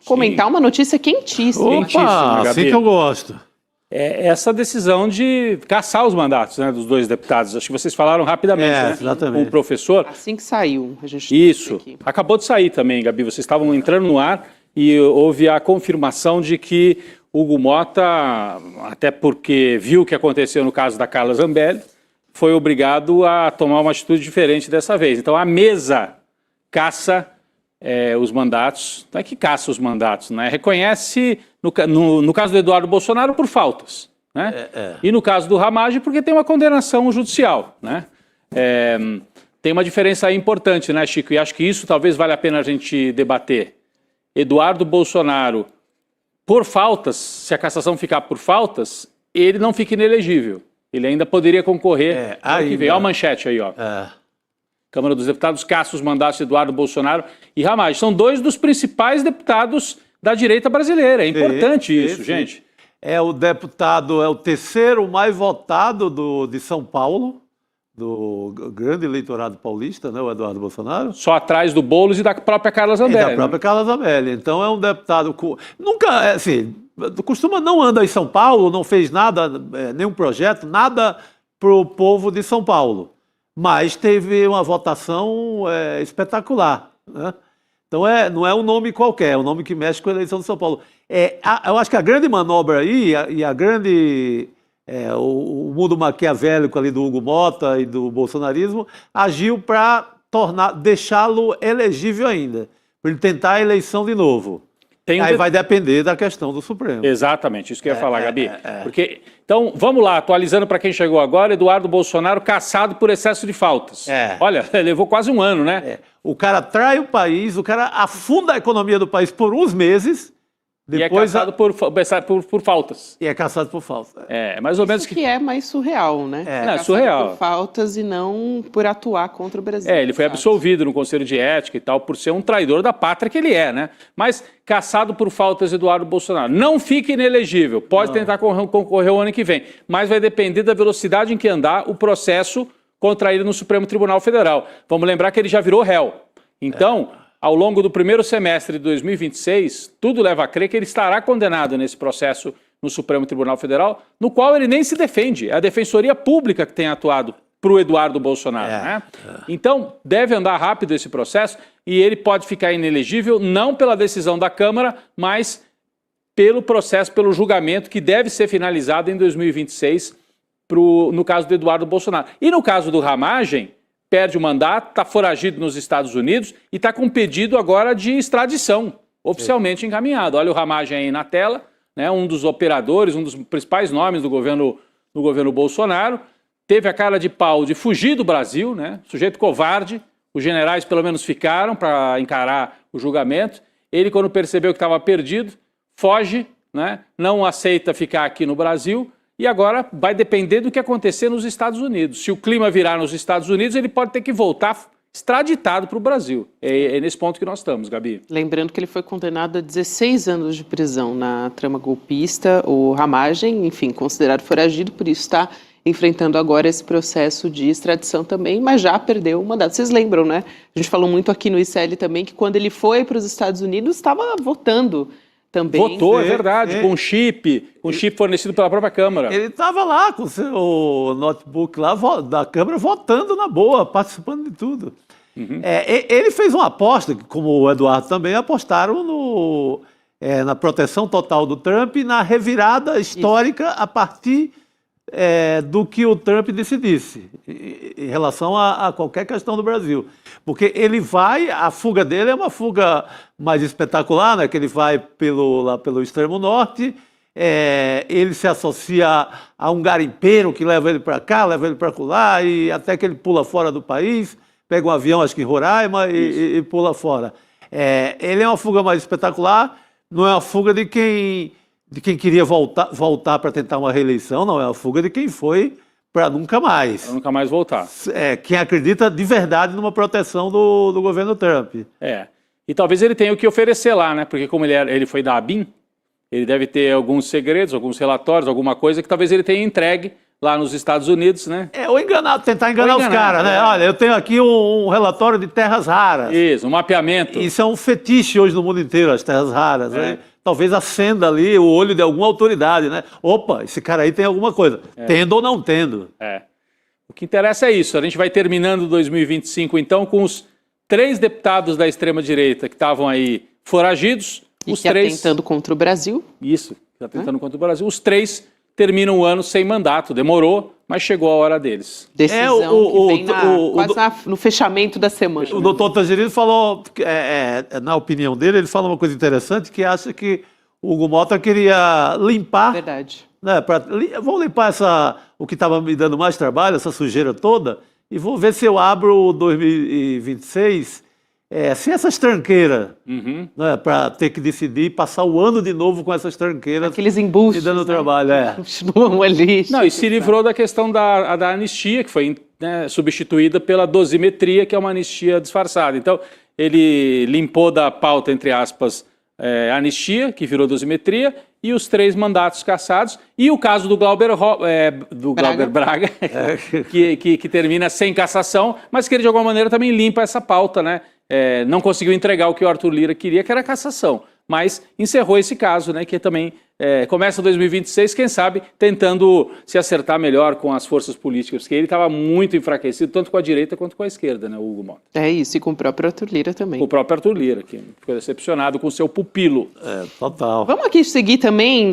comentar uma notícia quentíssima. Opa, assim que eu gosto. É essa decisão de caçar os mandatos, né, dos dois deputados. Acho que vocês falaram rapidamente, né, exatamente. com o professor. Assim que saiu. A gente Isso. Acabou de sair também, Gabi. Vocês estavam entrando no ar e houve a confirmação de que Hugo Motta, até porque viu o que aconteceu no caso da Carla Zambelli, foi obrigado a tomar uma atitude diferente dessa vez. Então a mesa caça os mandatos, não é que caça os mandatos, né? Reconhece, no caso do Eduardo Bolsonaro, por faltas, né? E no caso do Ramagem, porque tem uma condenação judicial, né? Tem uma diferença aí importante, né, Chico? E acho que isso talvez valha a pena a gente debater. Eduardo Bolsonaro, por faltas, se a cassação ficar por faltas, ele não fica inelegível. Ele ainda poderia concorrer ao que vem. Olha a manchete aí, ó. Câmara dos Deputados caça os mandatos de Eduardo Bolsonaro e Ramagem. São dois dos principais deputados da direita brasileira. É importante isso, gente. É o deputado, é o terceiro mais votado de São Paulo, do grande eleitorado paulista, né, o Eduardo Bolsonaro. Só atrás do Boulos e da própria Carla Zambelli. Da própria Carla Zambelli. Então é um deputado... Nunca, assim, costuma não anda em São Paulo, não fez nada, nenhum projeto, nada para o povo de São Paulo. Mas teve uma votação espetacular, né? Então não é um nome qualquer, é um nome que mexe com a eleição de São Paulo. Eu acho que a grande manobra aí, e a grande... o mundo maquiavélico ali do Hugo Motta e do bolsonarismo agiu para deixá-lo elegível ainda, para ele tentar a eleição de novo. Aí vai depender da questão do Supremo. Exatamente, isso que eu ia falar, Gabi. Porque, então, vamos lá, atualizando para quem chegou agora, Eduardo Bolsonaro cassado por excesso de faltas. Olha, levou quase um ano, né? O cara trai o país, o cara afunda a economia do país por uns meses. Depois, e é caçado por faltas. E é caçado por faltas. Mais ou menos que é mais surreal, né? É surreal. Por faltas e não por atuar contra o Brasil. Ele foi absolvido no Conselho de Ética e tal, por ser um traidor da pátria que ele é, né? Mas caçado por faltas, Eduardo Bolsonaro. Não fica inelegível, pode tentar concorrer o ano que vem, mas vai depender da velocidade em que andar o processo contra ele no Supremo Tribunal Federal. Vamos lembrar que ele já virou réu. Então... Ao longo do primeiro semestre de 2026, tudo leva a crer que ele estará condenado nesse processo no Supremo Tribunal Federal, no qual ele nem se defende. É a Defensoria Pública que tem atuado para o Eduardo Bolsonaro. Né? Então, deve andar rápido esse processo e ele pode ficar inelegível não pela decisão da Câmara, mas pelo processo, pelo julgamento que deve ser finalizado em 2026 no caso do Eduardo Bolsonaro. E no caso do Ramagem, perde o mandato, está foragido nos Estados Unidos e está com pedido agora de extradição, oficialmente encaminhado. Olha o Ramagem aí na tela, né, um dos operadores, um dos principais nomes do governo Bolsonaro, teve a cara de pau de fugir do Brasil, né, sujeito covarde, os generais pelo menos ficaram para encarar o julgamento. Ele, quando percebeu que estava perdido, foge, né, não aceita ficar aqui no Brasil. E agora vai depender do que acontecer nos Estados Unidos. Se o clima virar nos Estados Unidos, ele pode ter que voltar extraditado para o Brasil. É nesse ponto que nós estamos, Gabi. Lembrando que ele foi condenado a 16 anos de prisão na trama golpista, o Ramagem, enfim, considerado foragido, por isso está enfrentando agora esse processo de extradição também, mas já perdeu o mandato. Vocês lembram, né? A gente falou muito aqui no ICL também que quando ele foi para os Estados Unidos, estava votando também. Votou, é verdade, com chip fornecido pela própria Câmara. Ele estava lá com o seu notebook lá da Câmara votando na boa, participando de tudo. Ele fez uma aposta, como o Eduardo também, apostaram na proteção total do Trump e na revirada histórica a partir do que o Trump decidisse em relação a qualquer questão do Brasil. Porque a fuga dele é uma fuga mais espetacular, né? Que ele vai lá pelo extremo norte, ele se associa a um garimpeiro que leva ele para cá, leva ele para lá, e até que ele pula fora do país, pega um avião, acho que em Roraima, e pula fora. Ele é uma fuga mais espetacular, não é uma fuga de quem queria voltar para tentar uma reeleição, não, é uma fuga de quem foi para nunca mais. Para nunca mais voltar. Quem acredita de verdade numa proteção do governo Trump. E talvez ele tenha o que oferecer lá, né? Porque como ele foi da ABIN, ele deve ter alguns segredos, alguns relatórios, alguma coisa que talvez ele tenha entregue lá nos Estados Unidos, né? Ou tentar enganar os caras, né? Olha, eu tenho aqui um relatório de terras raras. Isso, um mapeamento. Isso é um fetiche hoje no mundo inteiro, as terras raras, né? Talvez acenda ali o olho de alguma autoridade, né? Opa, esse cara aí tem alguma coisa, tendo ou não tendo. O que interessa é isso. A gente vai terminando 2025, então, com os 3 deputados da extrema-direita que estavam aí foragidos. E que atentando contra o Brasil. Isso, atentando contra o Brasil. Os 3 terminam o ano sem mandato. Demorou, mas chegou a hora deles. Decisão que vem quase no fechamento da semana. O doutor Tangerino falou, na opinião dele, ele fala uma coisa interessante, que acha que o Hugo Mota queria limpar... Verdade. Né, vou limpar o que estava me dando mais trabalho, essa sujeira toda, e vou ver se eu abro 2026 sem essas tranqueiras, né, para ter que decidir passar o ano de novo com essas tranqueiras. Aqueles embuches, me dando trabalho, continuam ali. Não, e se livrou da questão da anistia, que foi substituída pela dosimetria, que é uma anistia disfarçada. Então, ele limpou da pauta, entre aspas, anistia, que virou dosimetria, e os 3 mandatos cassados, e o caso do Glauber Braga, que termina sem cassação, mas que ele, de alguma maneira, também limpa essa pauta, né? Não conseguiu entregar o que o Arthur Lira queria, que era a cassação, mas encerrou esse caso, né? Que também começa 2026, quem sabe, tentando se acertar melhor com as forças políticas, porque ele estava muito enfraquecido, tanto com a direita quanto com a esquerda, né, o Hugo Mota. É isso, e com o próprio Arthur Lira também. Com o próprio Arthur Lira, que ficou decepcionado com o seu pupilo. Total. Vamos aqui seguir também